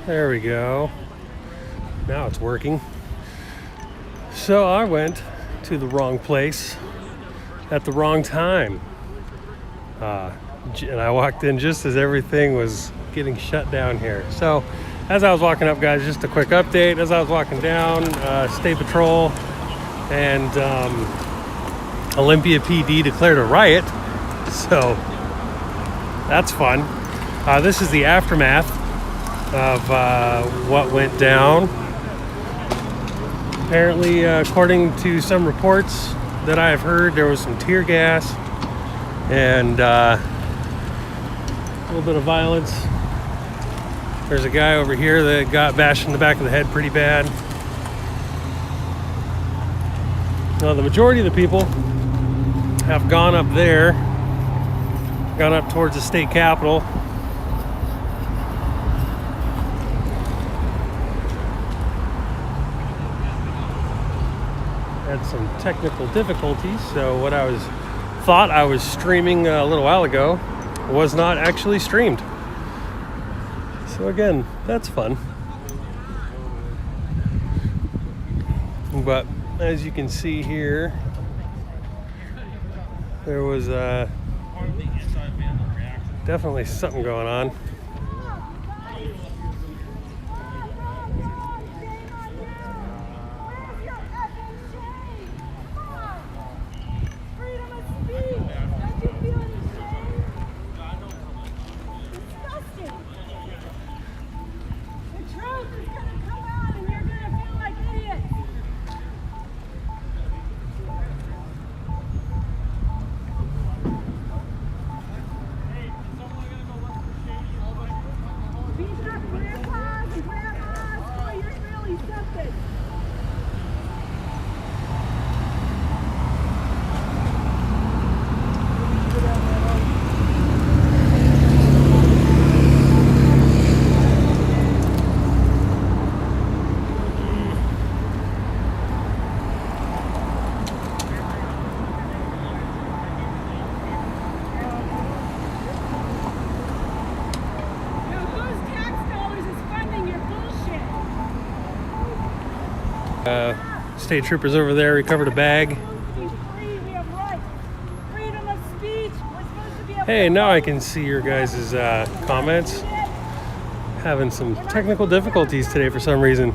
There we go. Now it's working. So I went to the wrong place at the wrong time. And I walked in just as everything was getting shut down here. So as I was walking up, guys, just a quick update. As I was walking down, State Patrol and Olympia PD declared a riot. So that's fun. This is the aftermath of what went down. Apparently, according to some reports that I have heard, there was some tear gas and a little bit of violence. There's a guy over here that got bashed in the back of the head pretty bad. Now, the majority of the people have gone up there, gone up towards the state capitol. Had some technical difficulties, so what I thought I was streaming a little while ago was not actually streamed. So again, that's fun. But as you can see here, there was definitely something going on. State troopers over there recovered a bag. Hey, now I can see your guys' comments. Having some technical difficulties today for some reason.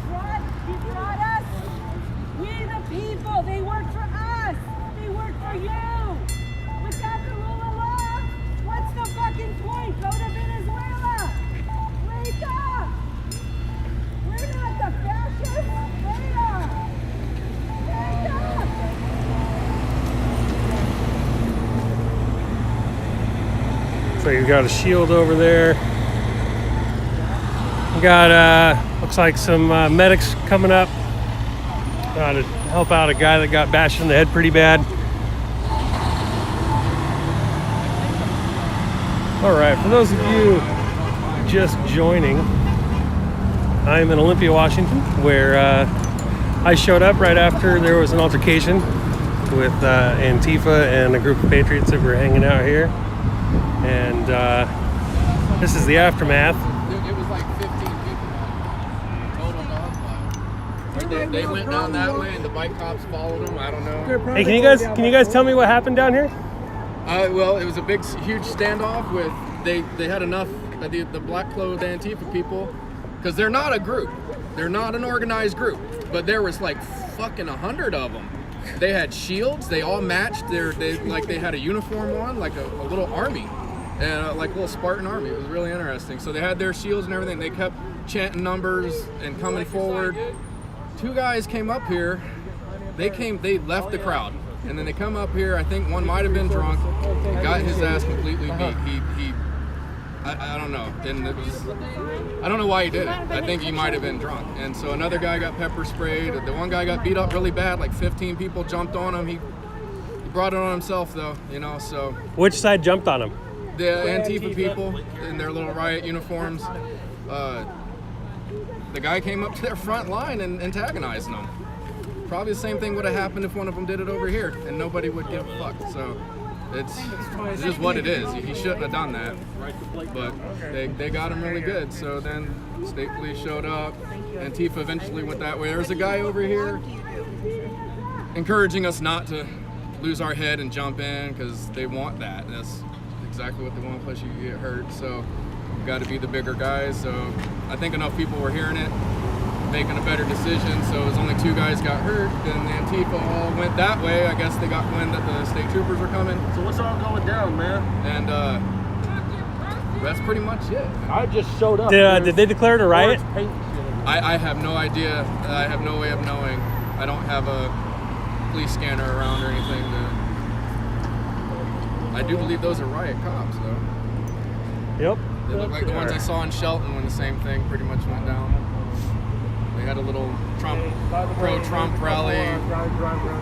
So you've got a shield over there. You got, looks like some medics coming up to help out a guy that got bashed in the head pretty bad. All right, for those of you just joining, I'm in Olympia, Washington, where I showed up right after there was an altercation with Antifa and a group of patriots that were hanging out here. And this is the aftermath. It was like 15 people. Total dogfight. They went down that way, and the bike cops followed them. I don't know. Hey, can you guys tell me what happened down here? Well, it was a big, huge standoff with they had enough the black clothed Antifa people, because they're not a group, they're not an organized group, but there was like fucking 100 of them. They had shields. They all matched. They had a uniform on, like a little army, and like a little Spartan army. It was really interesting. So they had their shields and everything. They kept chanting numbers and coming forward. Two guys came up here. They left the crowd, and then they come up here. I think one might have been drunk. Got his ass completely beat. I don't know. And it was, I don't know why he did it. I think he might have been drunk. And so another guy got pepper sprayed. The one guy got beat up really bad. Like 15 people jumped on him. He brought it on himself, though. You know. So which side jumped on him? The Antifa people in their little riot uniforms. The guy came up to their front line and antagonized them. Probably the same thing would have happened if one of them did it over here, and nobody would give a fuck. So It's just what it is. He shouldn't have done that, but they got him really good. So then state police showed up. Antifa eventually went that way. There's a guy over here encouraging us not to lose our head and jump in because they want that. That's exactly what they want. Plus, you get hurt. So you got to be the bigger guys. So I think enough people were hearing it, making a better decision. So it was only 2 guys got hurt. Then the Antifa all went that way. I guess they got wind that the state troopers were coming. So what's all going down, man? And that's pretty much it. I just showed up. Did they declare it a riot? I have no idea. I have no way of knowing. I don't have a police scanner around or anything. I do believe those are riot cops, though. Yep. They look like the ones I saw in Shelton when the same thing pretty much went down. They had a little pro-Trump rally,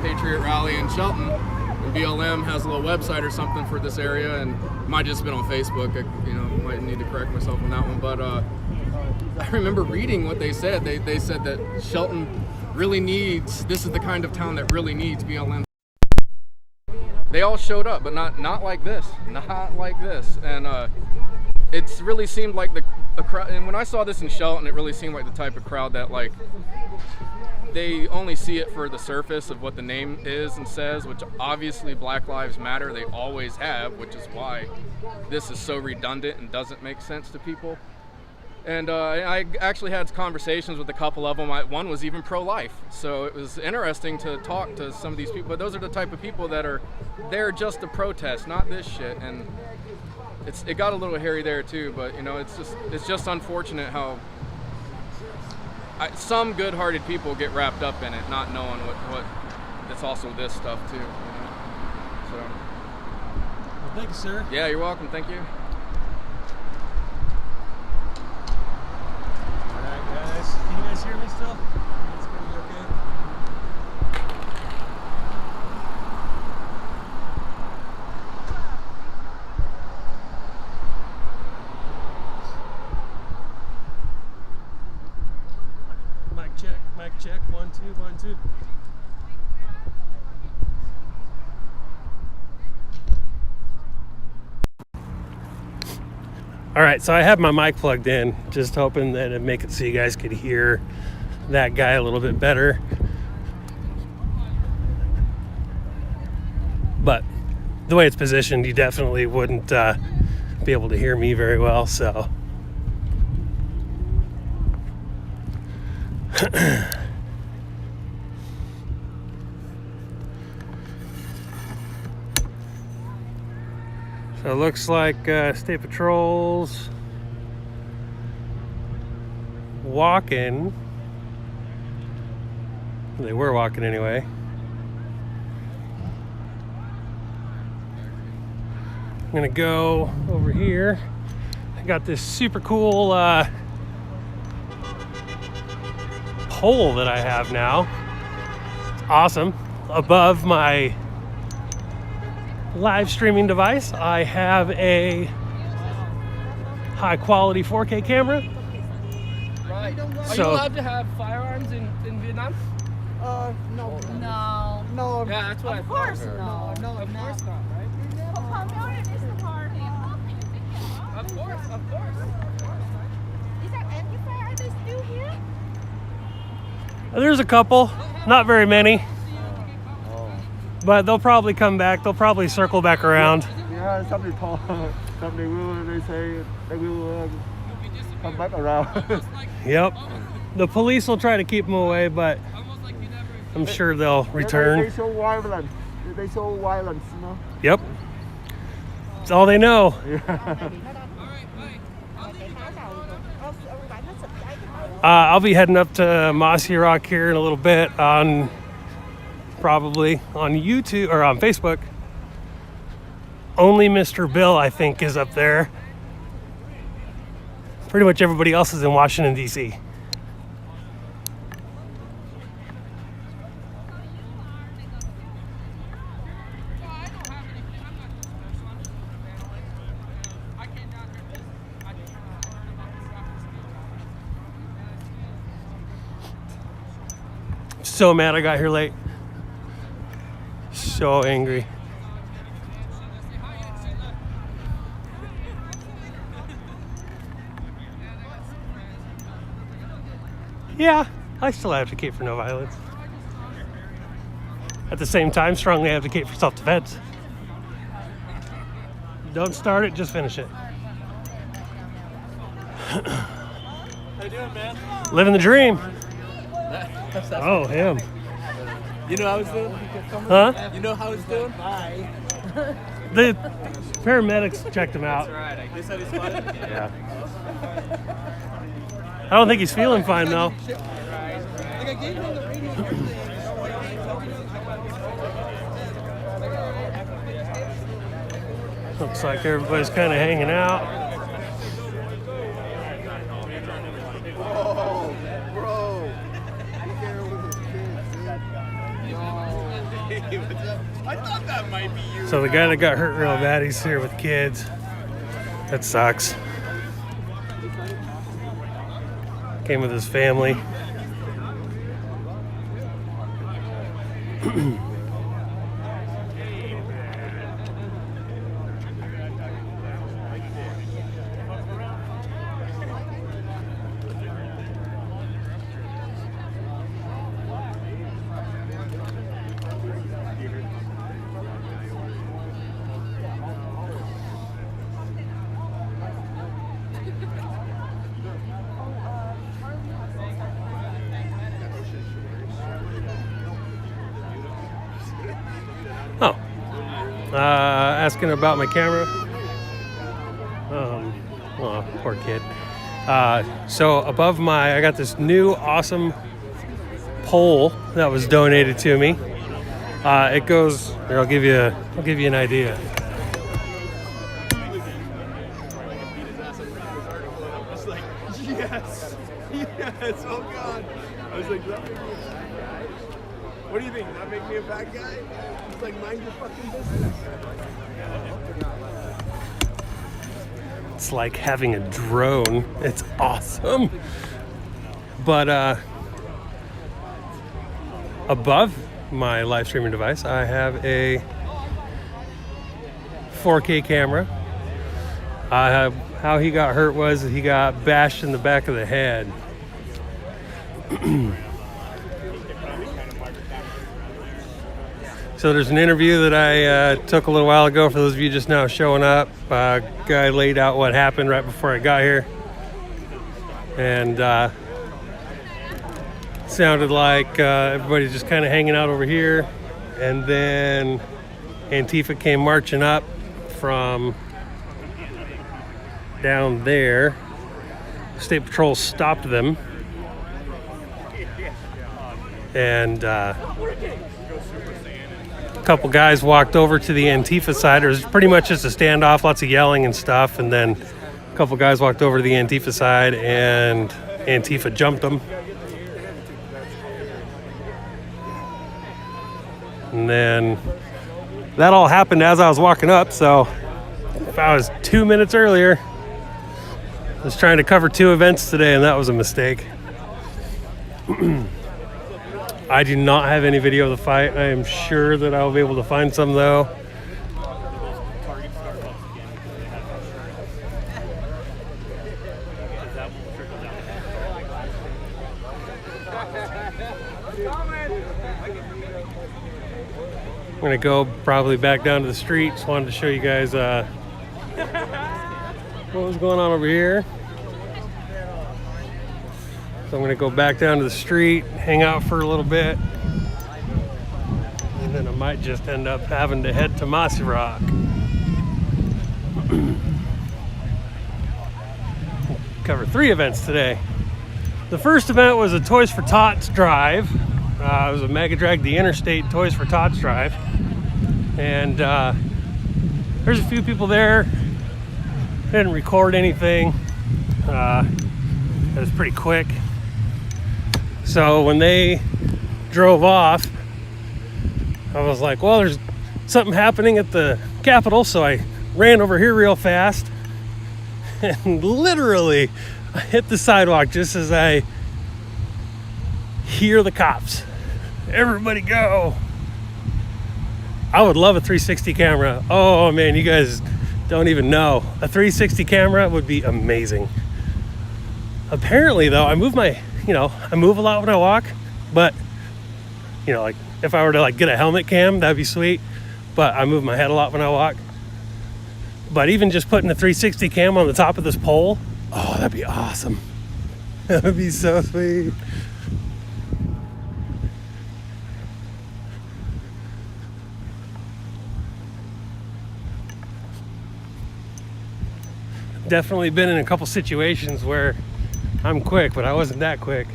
Patriot rally in Shelton. And BLM has a little website or something for this area, and it might just been on Facebook. Might need to correct myself on that one. But I remember reading what they said. They said that Shelton really needs, this is the kind of town that really needs BLM. They all showed up, but not like this. Not like this. And it really seemed like a crowd. And when I saw this in Shelton, it really seemed like the type of crowd that, like, they only see it for the surface of what the name is and says, which obviously Black Lives Matter, they always have, which is why this is so redundant and doesn't make sense to people. And I actually had conversations with a couple of them. One was even pro-life. So it was interesting to talk to some of these people. But those are the type of people that are there just to protest, not this shit. And it got a little hairy there too. But it's just unfortunate how some good-hearted people get wrapped up in it, not knowing what it's also this stuff too. So. Well, thank you, sir. Yeah, you're welcome. Thank you. Can you guys hear me still? It's gonna be okay. Mic check, 1 2 1 2. All right, so I have my mic plugged in, just hoping that it'd make it so you guys could hear that guy a little bit better. But the way it's positioned, you definitely wouldn't be able to hear me very well, so. So it looks like state patrols walking. They were walking anyway. I'm gonna go over here. I got this super cool pole that I have now. It's awesome. Above my live streaming device, I have a high quality 4K camera. Right. Are So- you allowed to have firearms in Vietnam? No. No. No. Yeah, that's what I Of thought. course not. No. Of course not, right? Is the party. Of course. Is that Antifa? Are they still here? There's a couple, not very many, but they'll probably come back. They'll probably circle back around. Yeah, somebody told. They say they will come back around. Yep. The police will try to keep them away, but I'm sure they'll They return. show violence. They show violence, Yep. That's all they know. I'll be heading up to Mossy Rock here in a little bit on probably on YouTube or on Facebook. Only Mr. Bill, I think, is up there. Pretty much everybody else is in Washington, D.C. So mad I got here late. So angry. Yeah, I still advocate for no violence. At the same time, strongly advocate for self-defense. Don't start it, just finish it. How you doing, man? Living the dream. Oh, him. You know how he's doing? Huh? You know how he's doing? The paramedics checked him out. They said he's fine? Yeah. I don't think he's feeling fine though. Looks like everybody's kind of hanging out. Oh, bro. I thought that might be you. So the guy that got hurt real bad, he's here with kids. That sucks. Came with his family. Oh, asking about my camera. Oh, poor kid. So above I got this new awesome pole that was donated to me. It goes. Here, I'll give you an idea. Yes. Yes. Oh, God. I was like, that make me a bad guy? What do you think? That make me a bad guy? It's like, mind your fucking business. It's like having a drone. It's awesome. But above my live streaming device, I have a 4K camera. How he got hurt was he got bashed in the back of the head. So there's an interview that I took a little while ago for those of you just now showing up. Guy laid out what happened right before I got here. And sounded like everybody's just kind of hanging out over here. And then Antifa came marching up from down there. State Patrol stopped them. And a couple guys walked over to the Antifa side. It was pretty much just a standoff, lots of yelling and stuff. And then a couple guys walked over to the Antifa side and Antifa jumped them. And then that all happened as I was walking up. So if I was 2 minutes earlier, I was trying to cover 2 events today, and that was a mistake. I do not have any video of the fight. I am sure that I'll be able to find some, though. I'm going to go probably back down to the street. Just wanted to show you guys what was going on over here. So I'm going to go back down to the street, hang out for a little bit, and then I might just end up having to head to Mossy Rock. Cover 3 events today. The first event was a Toys for Tots drive. It was a Mega Drag the Interstate Toys for Tots drive. And there's a few people there. Didn't record anything. It was pretty quick. So when they drove off, I was like, well, there's something happening at the Capitol. So I ran over here real fast. And literally, I hit the sidewalk just as I hear the cops. Everybody go. I would love a 360 camera. Oh man, you guys don't even know. A 360 camera would be amazing. Apparently though, I moved my you know, I move a lot when I walk, but, you know, like if I were to like get a helmet cam, that'd be sweet. But I move my head a lot when I walk. But even just putting a 360 cam on the top of this pole, oh, that'd be awesome. That would be so sweet. Definitely been in a couple situations where I'm quick, but I wasn't that quick.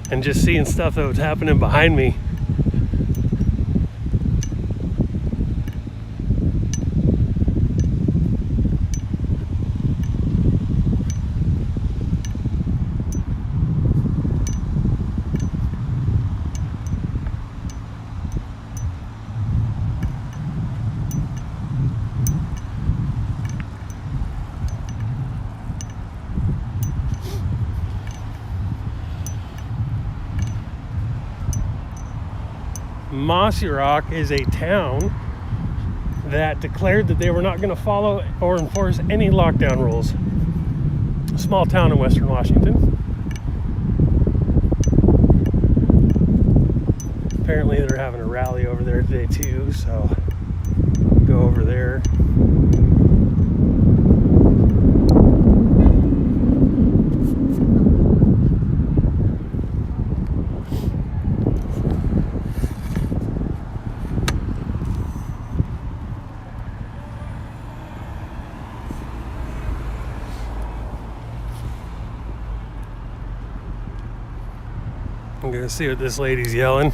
And just seeing stuff that was happening behind me. Mossy Rock is a town that declared that they were not going to follow or enforce any lockdown rules. A small town in Western Washington. Apparently they're having a rally over there today too, so I'll go over there. I'm gonna see what this lady's yelling.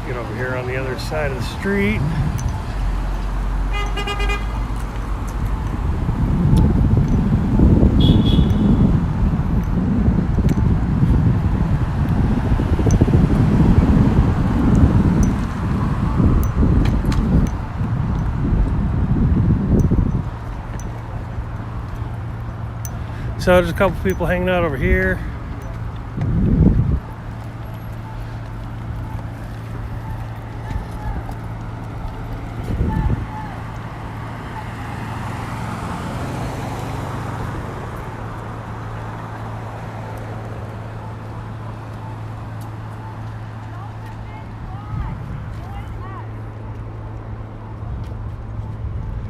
Get over here on the other side of the street. So there's a couple people hanging out over here.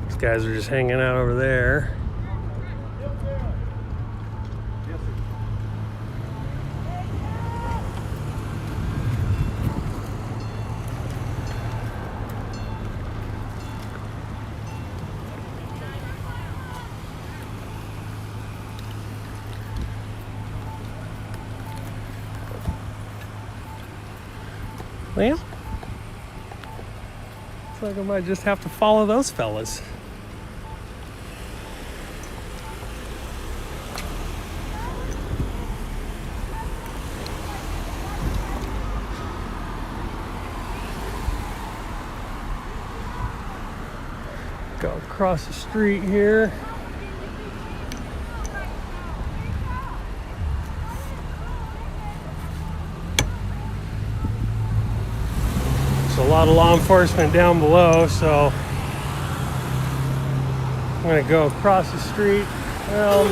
These guys are just hanging out over there. Well, looks like I might just have to follow those fellas. Go across the street here. A lot of law enforcement down below, so I'm gonna go across the street. Well,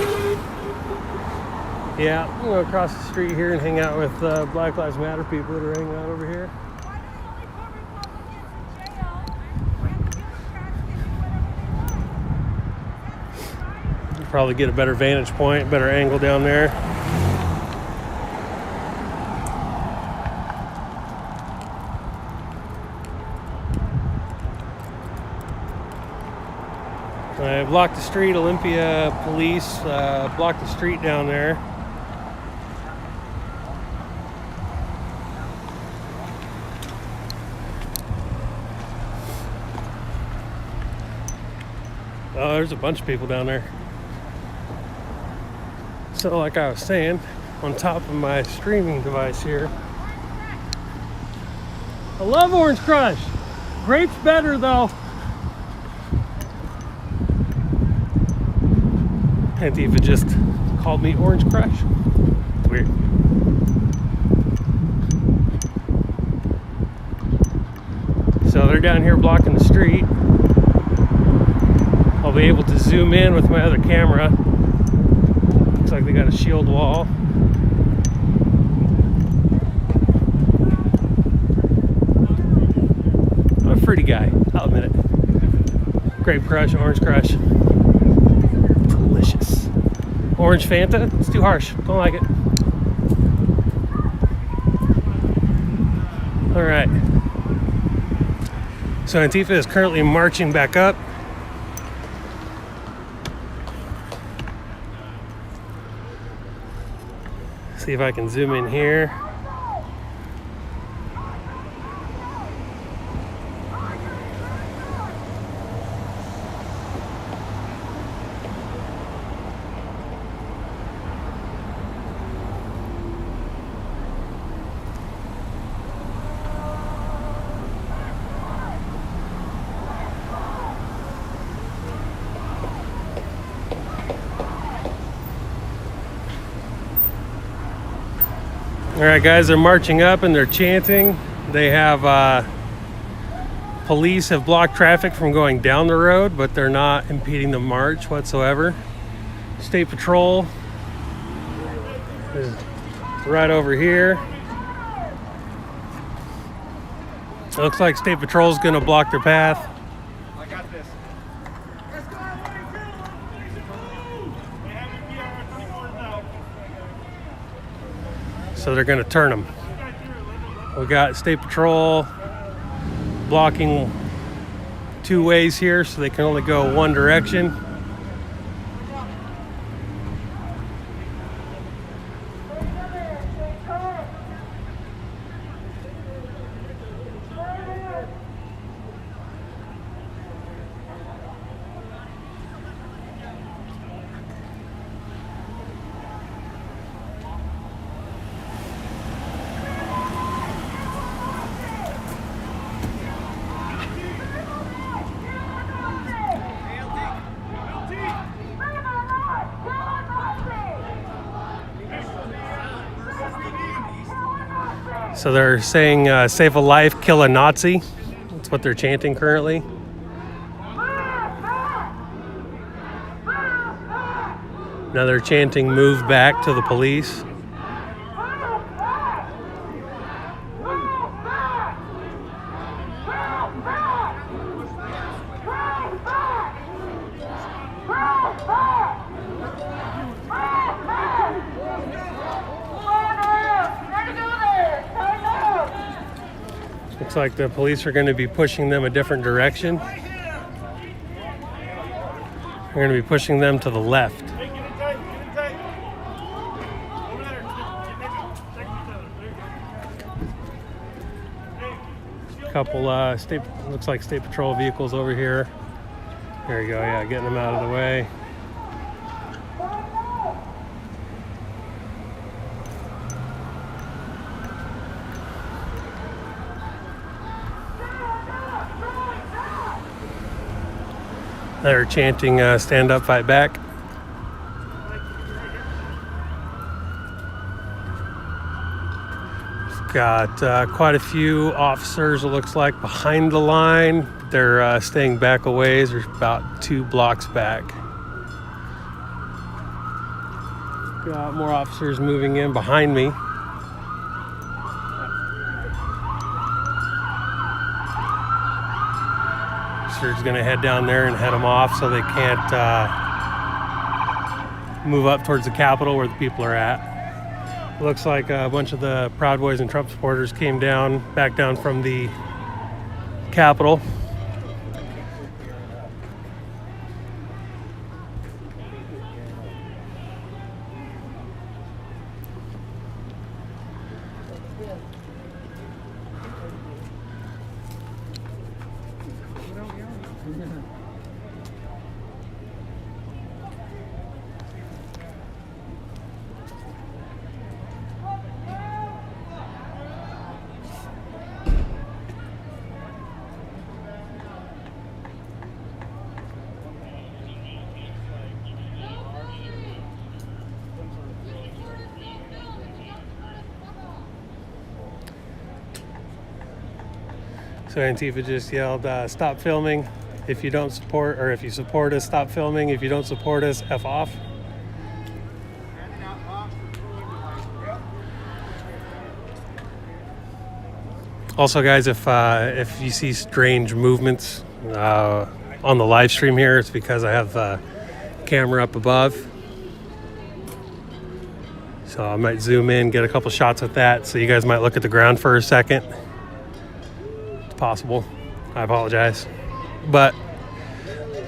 yeah, I'm gonna go across the street here and hang out with Black Lives Matter people that are hanging out over here. Probably get a better vantage point, better angle down there. I blocked the street. Olympia police blocked the street down there. Oh, there's a bunch of people down there. So like I was saying, on top of my streaming device here, I love Orange Crush. Grape's better though. Antifa just called me Orange Crush. Weird. So they're down here blocking the street. I'll be able to zoom in with my other camera. Looks like they got a shield wall. I'm a fruity guy, I'll admit it. Grape Crush, Orange Crush. Delicious. Orange Fanta, it's too harsh. Don't like it. Alright. So Antifa is currently marching back up. See if I can zoom in here. All right, guys, they're marching up and they're chanting. They have, police have blocked traffic from going down the road, but they're not impeding the march whatsoever. State Patrol is right over here. It looks like State Patrol is gonna block their path. I got this. So they're gonna turn them. We got State Patrol blocking two ways here, so they can only go one direction. So they're saying, save a life, kill a Nazi. That's what they're chanting currently. Now they're chanting, move back to the police. Looks like the police are going to be pushing them a different direction. They're going to be pushing them to the left. Couple looks like State Patrol vehicles over here. There you go, yeah, getting them out of the way. They're chanting, stand up, fight back. Got quite a few officers, it looks like, behind the line. They're staying back a ways. They're about 2 blocks back. Got more officers moving in behind me. Officers gonna head down there and head them off so they can't move up towards the Capitol where the people are at. Looks like a bunch of the Proud Boys and Trump supporters came back down from the Capitol. So Antifa just yelled, stop filming. If you don't support, or if you support us, stop filming. If you don't support us, F off. Also, guys, if you see strange movements on the live stream here, it's because I have a camera up above. So I might zoom in, get a couple shots with that. So you guys might look at the ground for a second. It's possible. I apologize. But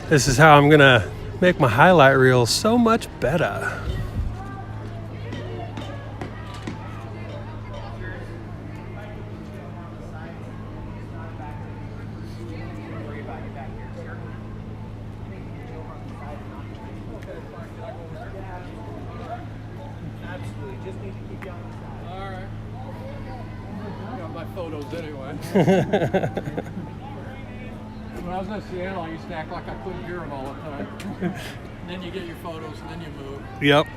this is how I'm gonna make my highlight reel so much better. Got my photos anyway. When I was in Seattle, I used to act like I couldn't hear them all the time. Then you get your photos, and then you move. Yep. Did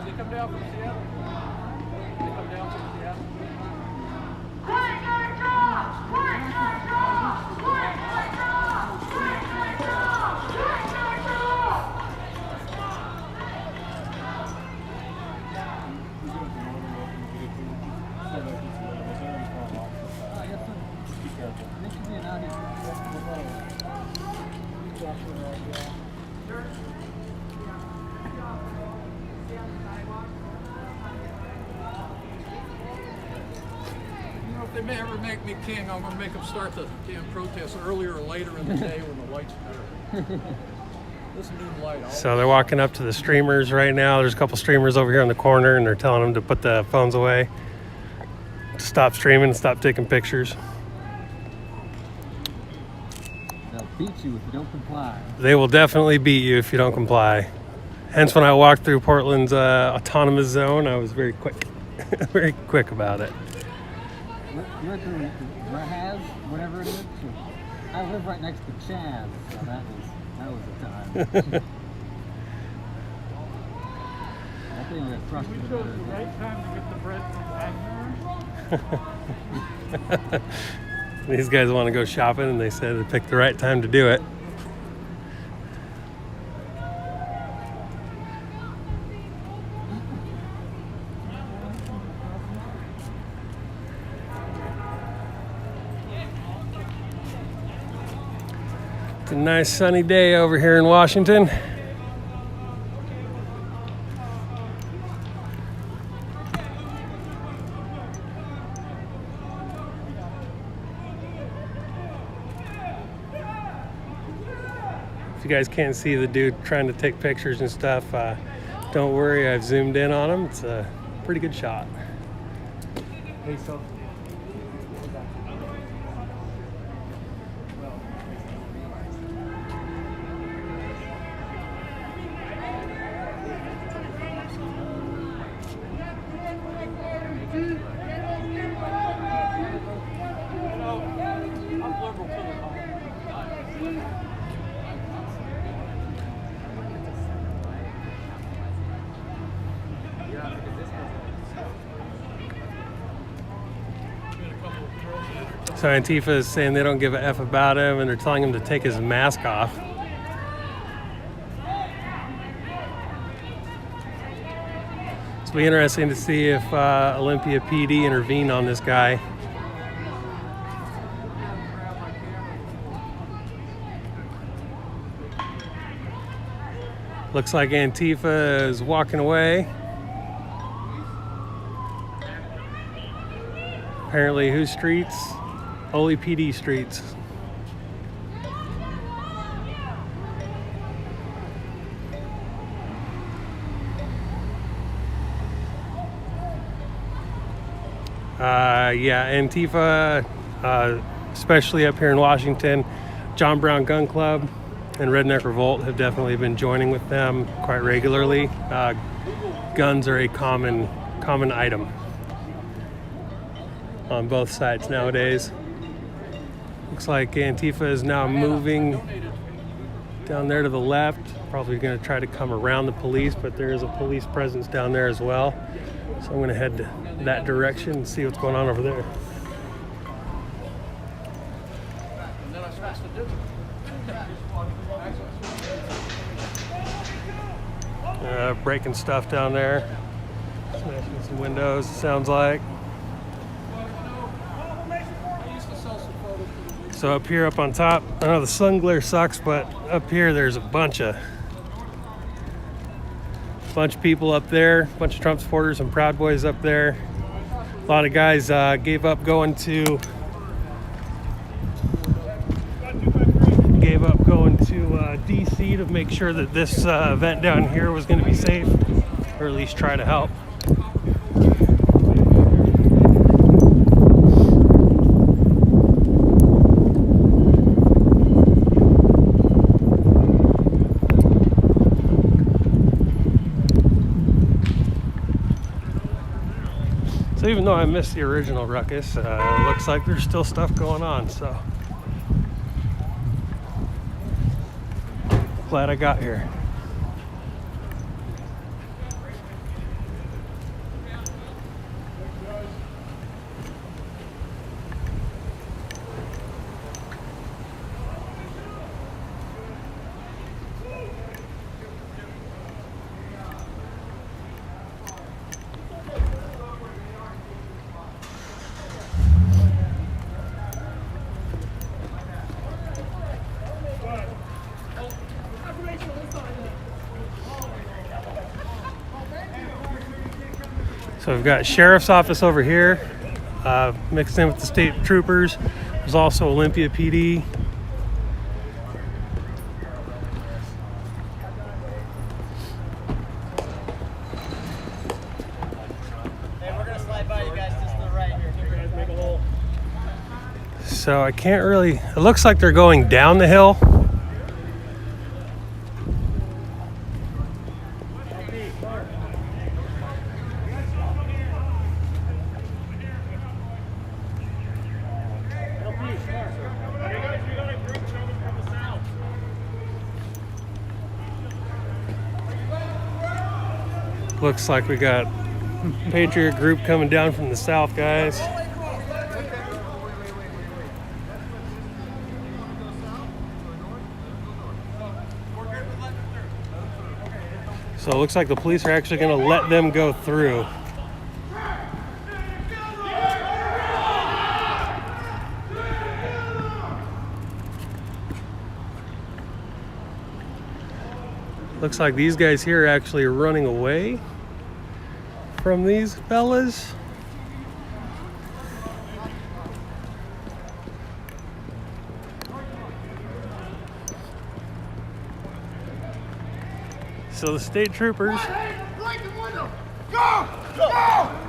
they come down from Seattle? Did they come down from Seattle? If they ever make me king, I'm going to make them start the damn protest earlier or later in the day when the lights better. This new light. So they're walking up to the streamers right now. There's a couple streamers over here in the corner, and they're telling them to put the phones away, to stop streaming, stop taking pictures. They'll beat you if you don't comply. They will definitely beat you if you don't comply. Hence, when I walked through Portland's autonomous zone, I was very quick, very quick about it. You're through Rahaz, whatever it is. I live right next to Chaz, so that was a time. I think I got crushed with it. right time to get the bread from Wagner. These guys want to go shopping, and they said to pick the right time to do it. It's a nice sunny day over here in Washington. If you guys can't see the dude trying to take pictures and stuff, don't worry, I've zoomed in on him. It's a pretty good shot. Hey, so. So Antifa is saying they don't give a F about him, and they're telling him to take his mask off. It'll be interesting to see if Olympia PD intervene on this guy. Looks like Antifa is walking away. Apparently, whose streets? Ole PD streets. Yeah, Antifa, especially up here in Washington, John Brown Gun Club and Redneck Revolt have definitely been joining with them quite regularly. Guns are a common item on both sides nowadays. Looks like Antifa is now moving down there to the left. Probably going to try to come around the police, but there is a police presence down there as well. So I'm going to head to that direction and see what's going on over there. And then I smashed the digital. Breaking stuff down there. Smashing some windows, it sounds like. So up here, up on top, I know the sun glare sucks, but up here there's a bunch of people up there, a bunch of Trump supporters and Proud Boys up there. A lot of guys gave up going to DC to make sure that this event down here was going to be safe, or at least try to help. So even though I missed the original ruckus, it looks like there's still stuff going on, so glad I got here. So we've got sheriff's office over here, mixed in with the state troopers. There's also Olympia PD. Hey, we're gonna slide by you guys just to the right here. You guys make a little. So I can't really, it looks like they're going down the hill. Looks like we got Patriot group coming down from the south, guys. So it looks like the police are actually going to let them go through. Looks like these guys here are actually running away from these fellas. So the state troopers. Go! Go!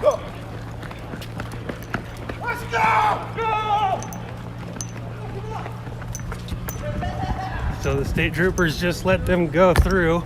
Go! Let's go! Go! So the state troopers just let them go through.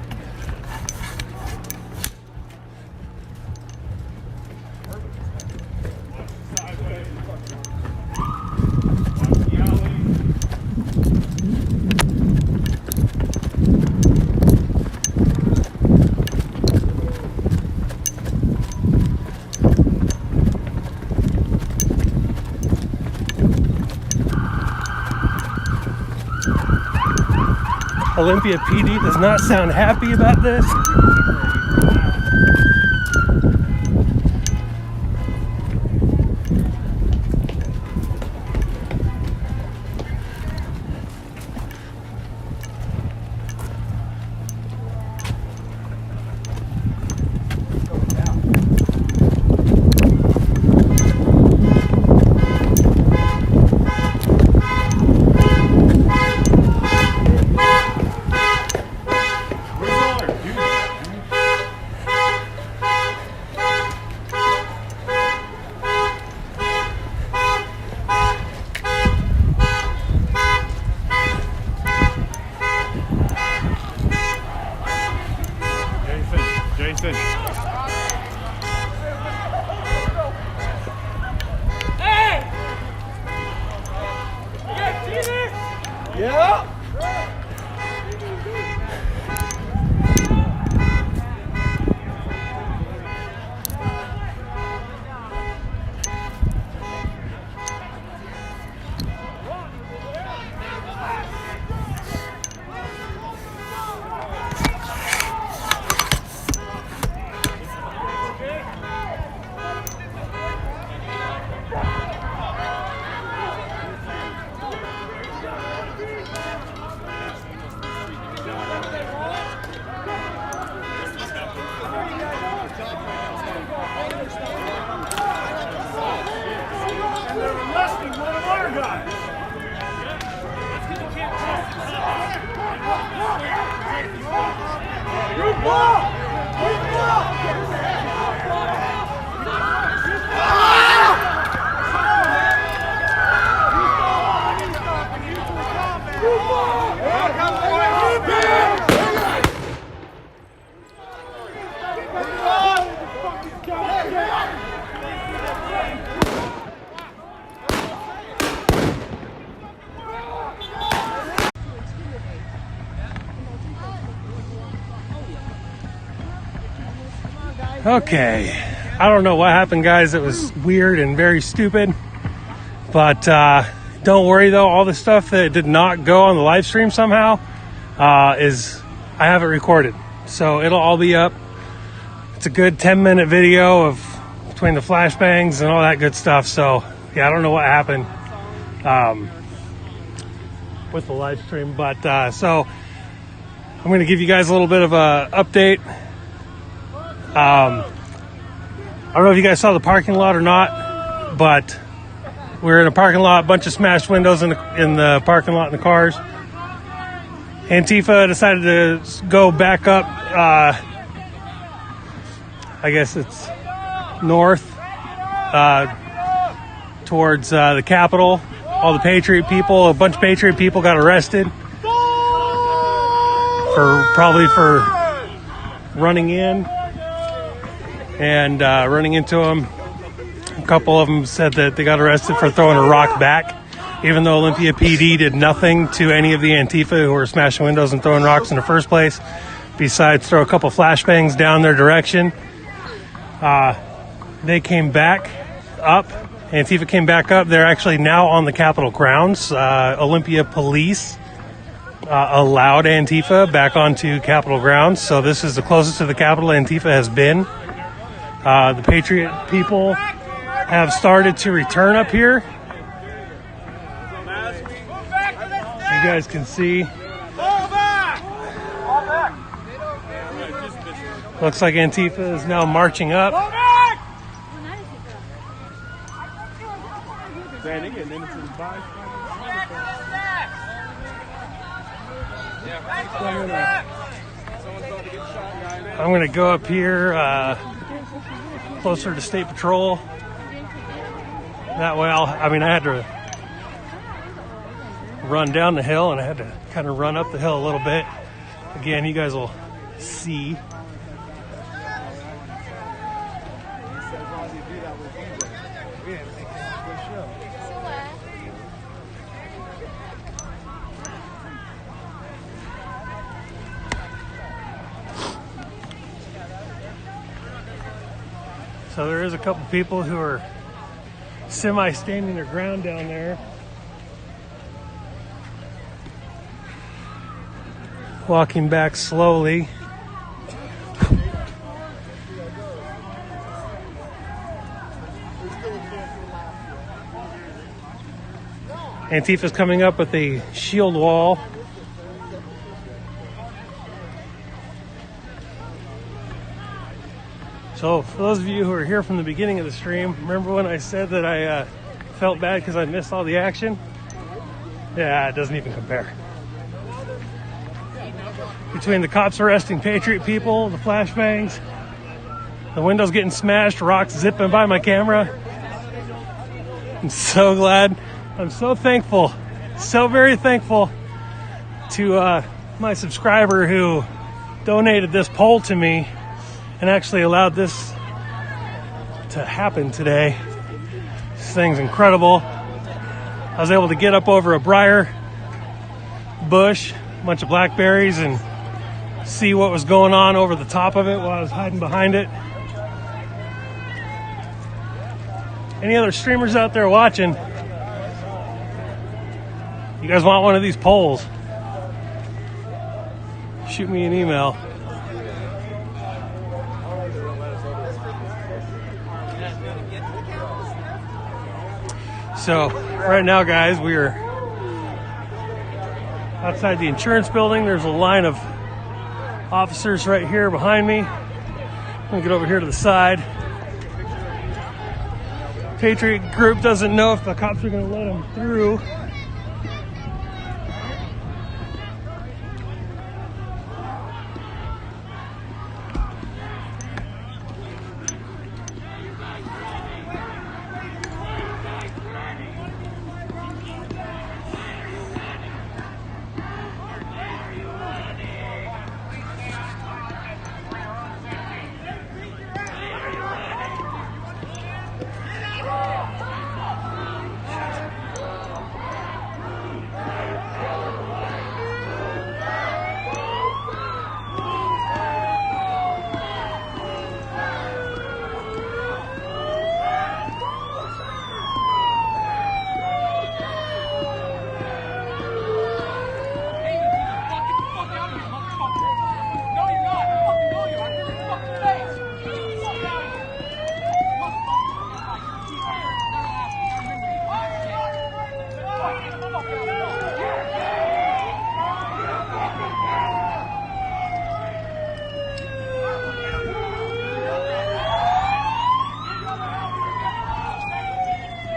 Olympia PD does not sound happy about this. Jason. Hey! Okay, I don't know what happened, guys. It was weird and very stupid. But don't worry, though. All the stuff that did not go on the live stream somehow I have it recorded. So it'll all be up. It's a good 10-minute video of between the flashbangs and all that good stuff. So, yeah, I don't know what happened with the live stream. But so I'm going to give you guys a little bit of a update. I don't know if you guys saw the parking lot or not, but we're in a parking lot, a bunch of smashed windows in the parking lot in the cars. Antifa decided to go back up, I guess it's north, towards the Capitol. All the Patriot people, a bunch of Patriot people got arrested for running in and running into them. A couple of them said that they got arrested for throwing a rock back, even though Olympia PD did nothing to any of the Antifa who were smashing windows and throwing rocks in the first place, besides throw a couple flashbangs down their direction. They came back up. Antifa came back up. They're actually now on the Capitol grounds. Olympia police allowed Antifa back onto Capitol grounds. So this is the closest to the Capitol Antifa has been. The Patriot people have started to return up here. You guys can see. Looks like Antifa is now marching up. I'm going to go up here closer to State Patrol. That way I had to run down the hill and I had to kind of run up the hill a little bit. Again, you guys will see. So there is a couple people who are semi-standing their ground down there. Walking back slowly. Antifa's coming up with a shield wall. So for those of you who are here from the beginning of the stream, remember when I said that I felt bad because I missed all the action? Yeah, it doesn't even compare. Between the cops arresting Patriot people, the flashbangs, the windows getting smashed, rocks zipping by my camera. I'm so glad. I'm so thankful, so very thankful to my subscriber who donated this pole to me and actually allowed this to happen today. This thing's incredible. I was able to get up over a briar bush, a bunch of blackberries, and see what was going on over the top of it while I was hiding behind it. Any other streamers out there watching? You guys want one of these poles? Shoot me an email. So right now, guys, we are outside the insurance building. There's a line of officers right here behind me. I'm gonna get over here to the side. Patriot group doesn't know if the cops are gonna let them through.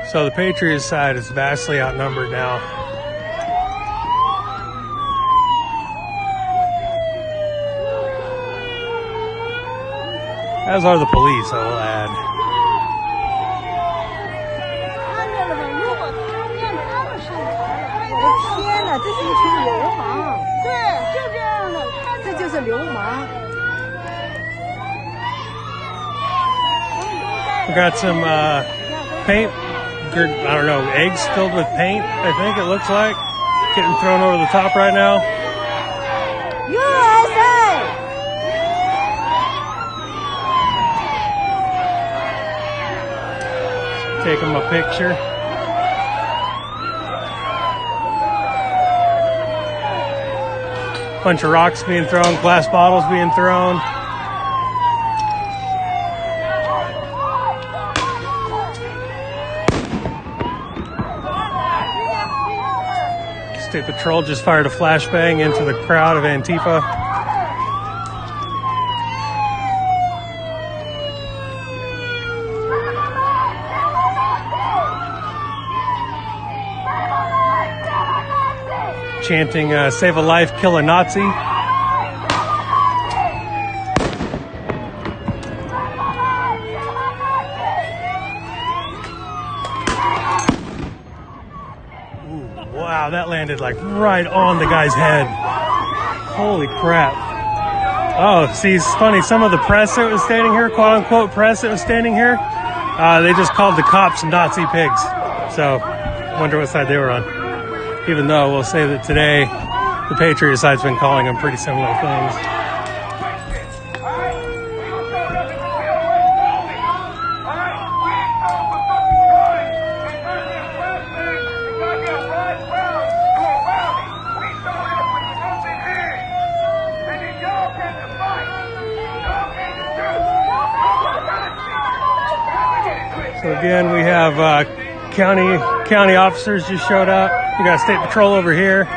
So the Patriots side is vastly outnumbered now. As are the police, I will add. 看见了吗？如果看见他们上台，我的天哪，这是一群流氓！对，就这样的，这就是流氓。 We got some paint, I don't know, eggs filled with paint, I think it looks like. Getting thrown over the top right now. USA! Take him a picture. Bunch of rocks being thrown, glass bottles being thrown. State Patrol just fired a flashbang into the crowd of Antifa. Chanting, save a life, kill a Nazi. Wow, that landed like right on the guy's head. Holy crap. Oh, see, it's funny. Some of the press that was standing here, quote unquote press that was standing here, they just called the cops Nazi pigs. So, wonder what side they were on. Even though we'll say that today, the Patriot side's been calling them pretty similar things. So again, we have county officers just showed up. We got State Patrol over here.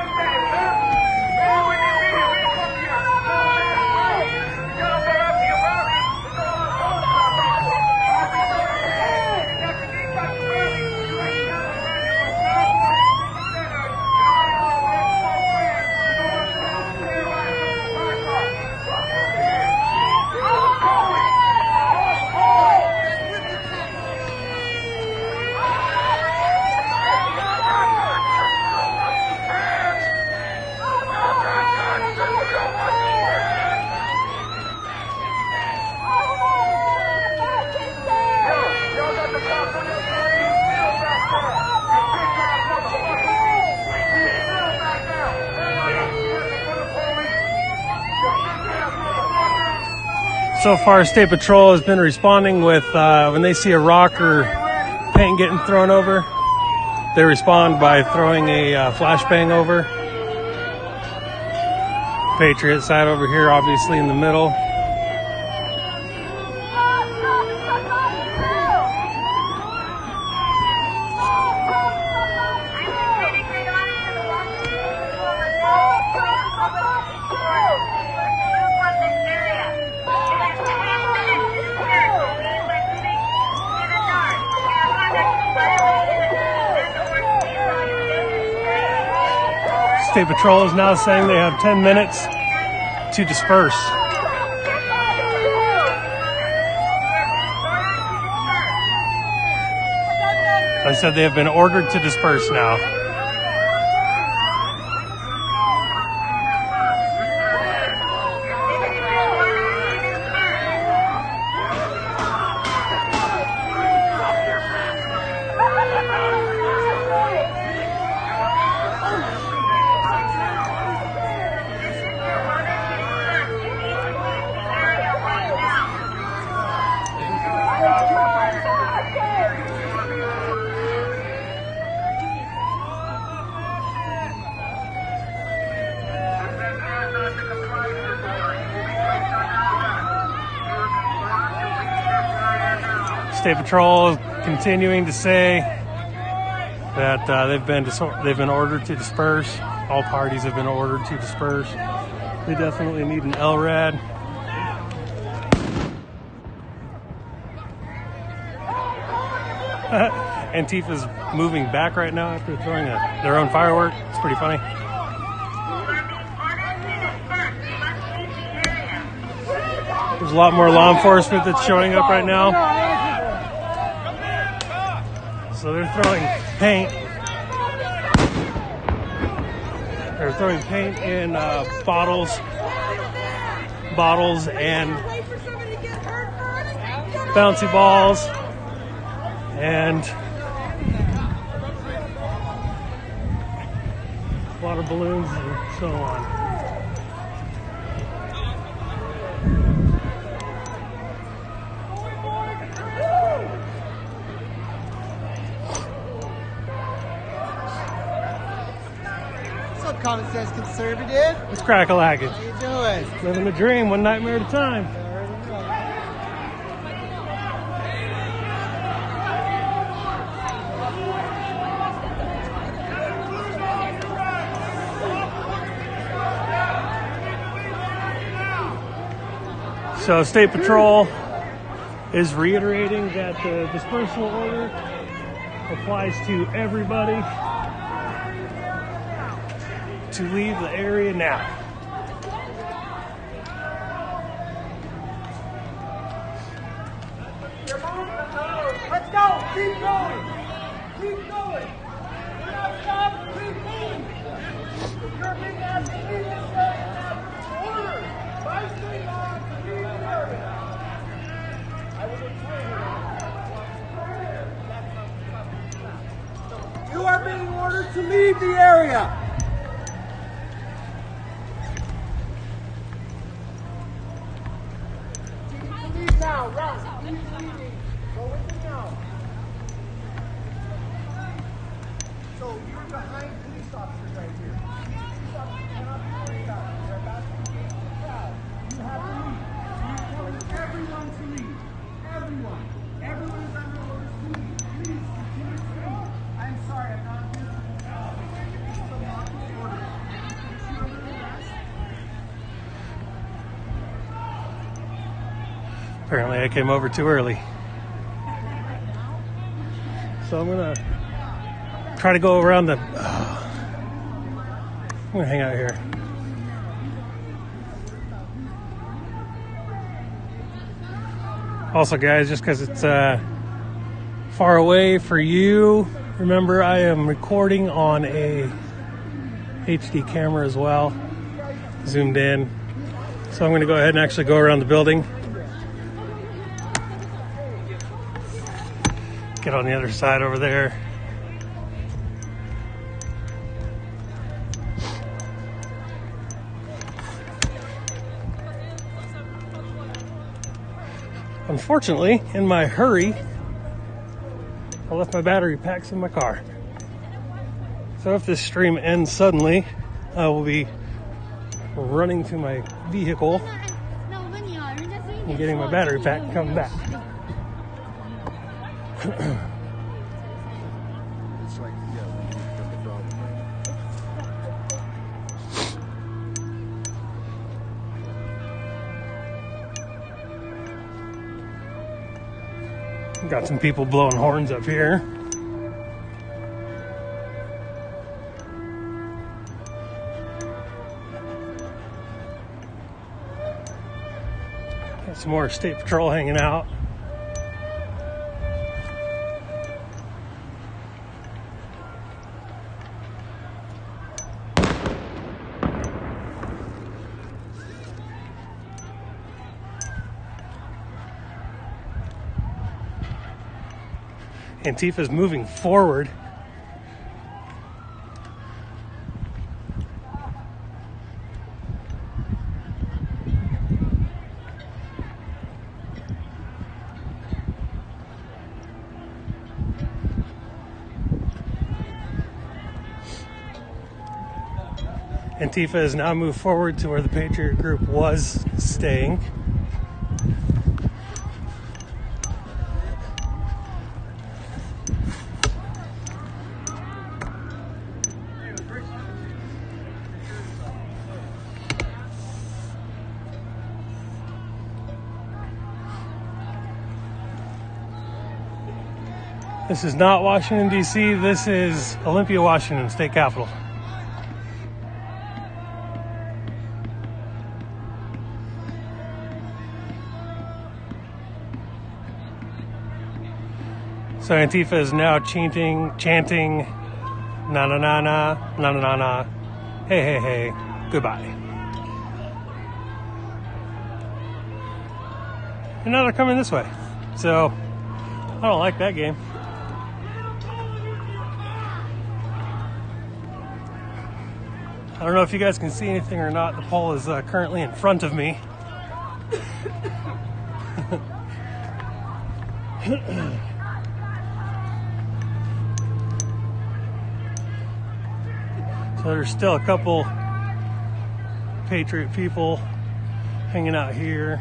So far, State Patrol has been responding with, when they see a rock or paint getting thrown over, they respond by throwing a flashbang over. Patriot side over here, obviously in the middle. State Patrol is now saying they have 10 minutes to disperse. I said they have been ordered to disperse now. State Patrol is continuing to say that they've been ordered to disperse. All parties have been ordered to disperse. They definitely need an LRAD. Antifa's moving back right now after throwing their own firework. It's pretty funny. There's a lot more law enforcement that's showing up right now. So they're throwing paint. They're throwing paint in bottles and bouncy balls and a lot of balloons and so on. What's up, Common Sense Conservative? It's crack-a-lackin'. How you doing? Living the dream, one nightmare at a time. So State Patrol is reiterating that the dispersal order applies to everybody to leave the area now. Let's go! Keep going! Keep going! We're not stopping! Keep moving! You're being asked to leave this area now! Order! By state law, to leave the area! You are being ordered to leave the area! Leave now, Rouse! Leave leaving! Go with them now! So you're behind police officers right here. Police officers cannot be worried about you. They're about to engage the crowd. You have to leave. You're telling everyone to leave. Everyone. Everyone is under orders to leave. Please continue to leave. I'm sorry, I'm not here to orders. Put you under arrest. Apparently I came over too early. So I'm gonna try to go around the... I'm gonna hang out here. Also guys, just because it's far away for you, remember I am recording on a HD camera as well, zoomed in. So I'm gonna go ahead and actually go around the building. Get on the other side over there. Unfortunately, in my hurry, I left my battery packs in my car. So if this stream ends suddenly, I will be running to my vehicle and getting my battery pack and coming back. It's like, yeah, that's the problem. Got some people blowing horns up here. Got some more State Patrol hanging out. Antifa's moving forward. Antifa has now moved forward to where the Patriot Group was staying. This is not Washington, D.C. This is Olympia, Washington, state capital. So Antifa is now chanting, na na na na, na na na na, hey hey hey, goodbye. And now they're coming this way. So I don't like that game. I don't know if you guys can see anything or not. The pole is currently in front of me. So there's still a couple Patriot people hanging out here.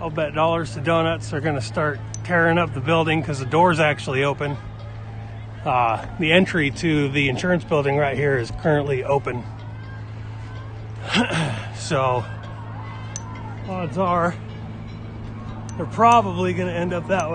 I'll bet dollars to donuts are going to start tearing up the building because the door's actually open. The entry to the insurance building right here is currently open. So odds are they're probably going to end up that way.